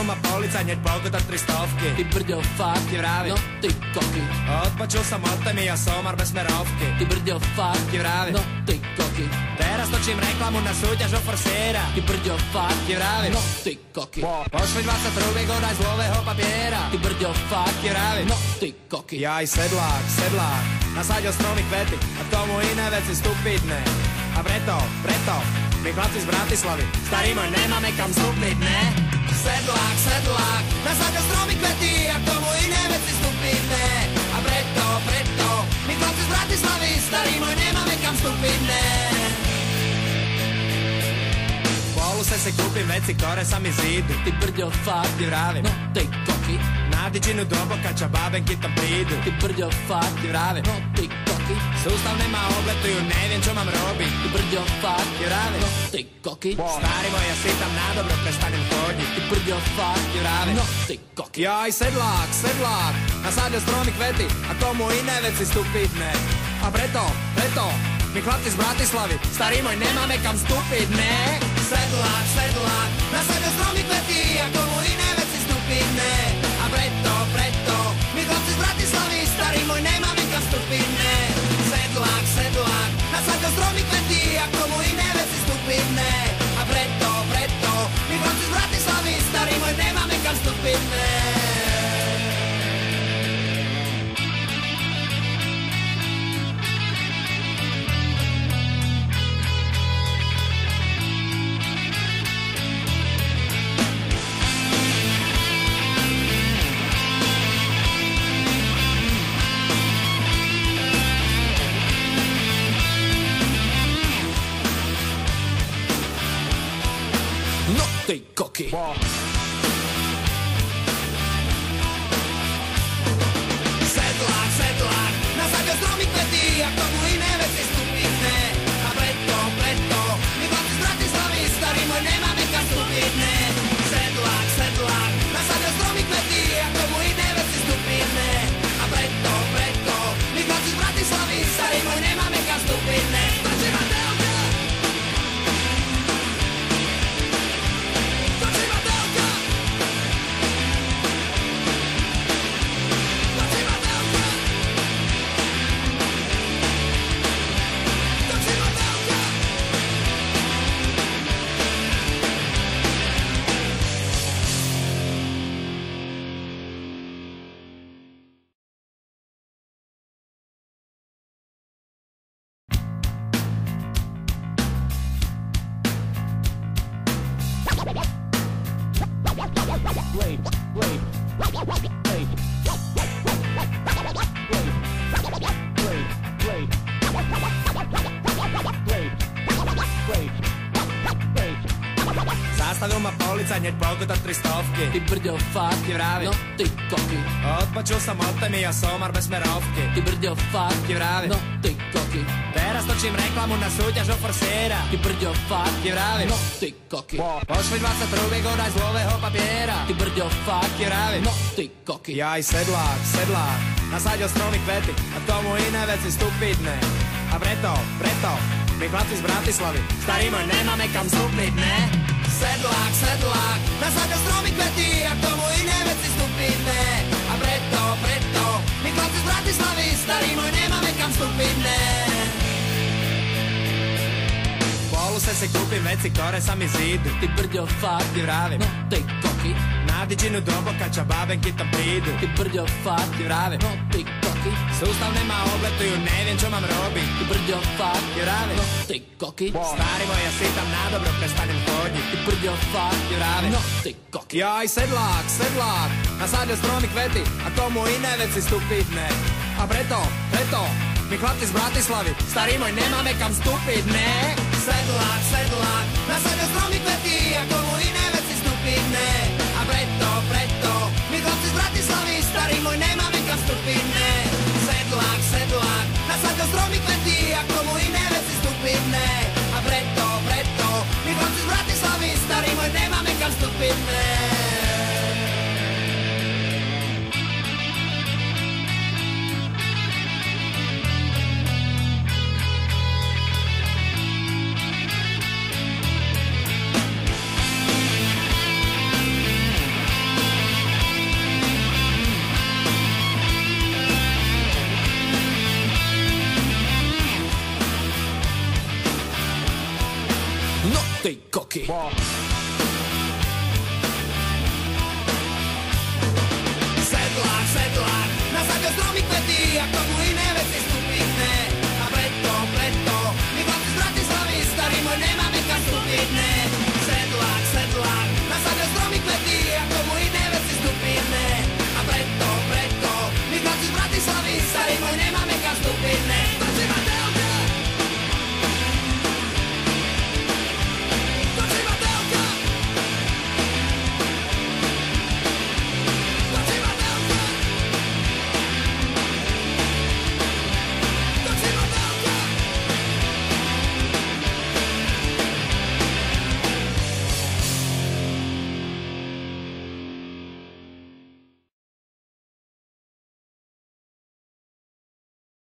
ma policajt, hneď pokutok 300. Ty brďo, fakt, Ti vravím. no ty koky. Odpočul som od témy a somar bez smerovky. Ty brďo, fakt, Ti vravím. no ty koky. Teraz točím reklamu na súťaž o forsiera. Ty brďo, fakt, Ti vravím. no ty koky. Pošli 20 trúbek, odaj z lového papiera. Ty brďo, fakt, Ti vravím. no ty koky. Jaj, sedlák, nasadil stromy kvety a k tomu iné veci stupidné. A preto, my chlapci z Bratislavy, starý môj, nemáme kam vstúpiť, ne? Sedlák, nasadil stromy kvety a k tomu iné veci stupidné. A preto, my chlapci z Bratislavy, starý môj, nemáme kam vstúpiť, ne? Spolu si kúpim veci, ktoré sa mi zídu. Ty brďo, fakt, Ti vravím. no ty koky. Na dičinu do boka, čo bábenky tam prídu. Ty brďo, fakt, Ti vravím. no ty koky. Sústavne ma obletujú, neviem, čo mám robiť. Ty brďo, fakt, Ti vravím. no ty koky. Starý môj, ja si tam na dobro prestanem chodiť. Ty brďo, fakt, Ti vravím. no ty koky. Jaj, sedlák, nasadil stromy kvety a tomu iné veci stupidné. A preto, my chlapci z Bratislavy, starý môj, nemáme kam vstúpiť, ne? Sedlák, nasadil stromy kvety a tomu iné veci stupidné. A preto, my chlapci z Bratislavy, starý môj, nemáme kam vstúpiť, ne? Sedlák, nasadil stromy kvety a tomu iné veci stupidné. A preto, my chlapci z Bratislavy, starý môj, nemáme kam vstúpiť, ne? No ty koky. Sedlák, nasadil stromy kvety a k tomu iné veci stupidné. A preto, my chlapci z Bratislavy, starý môj, nemáme kam vstúpiť, ne? Sedlák, nasadil stromy kvety a k tomu iné veci stupidné. A preto, my chlapci z Bratislavy, starý môj, nemáme kam vstúpiť, ne? Točí ma telka! Točí ma telka! Točí ma telka! Točí ma telka! Zastavil ma policajt, hneď pokutok 300. Ty brďo, fakt, Ti vravím. no ty koky. Odpočul som od témy a somar bez smerovky. Ty brďo, fakt, Ti vravím. no ty koky. Teraz točím reklamu na súťaž o forsiera. Ty brďo, fakt, Ti vravím. no ty koky. Pošli 20 trúbek, odaj z lového papiera. Ty brďo, fakt, Ti vravím. no ty koky. Jaj, sedlák, nasadil stromy kvety a k tomu iné veci stupidné. A preto, my chlapci z Bratislavy, starý môj, nemáme kam vstúpiť, ne? Sedlák, nasadil stromy kvety a k tomu iné veci stupidné. A preto, my chlapci z Bratislavy, starý môj, nemáme kam vstúpiť, ne? Spolu si kúpim veci, ktoré sa mi zídu. Ty brďo, fakt, Ti vravím. no ty koky. Na dičinu do boka, čo bábenky tam prídu. Ty brďo, fakt, Ti vravím. no ty koky. Sústavne ma obletujú, neviem, čo mám robiť. Ty brďo, fakt, Ti vravím. no ty koky. Starý môj, ja si tam na dobro prestanem chodiť. Ty brďo, fakt, Ti vravím. no ty koky. Jaj, sedlák, nasadil stromy kvety a tomu iné veci stupidné. A preto, my chlapci z Bratislavy, starý môj, nemáme kam vstúpiť, ne? Sedlák, nasadil stromy kvety a tomu iné veci stupidné. A preto, my chlapci z Bratislavy, starý môj, nemáme kam vstúpiť, ne? Sedlák, nasadil stromy kvety a tomu iné veci stupidné. A preto, my chlapci z Bratislavy, starý môj, nemáme kam vstúpiť, ne? No ty koky. Sedlák, sedlák, nasáďa stromy kvety, a k tomu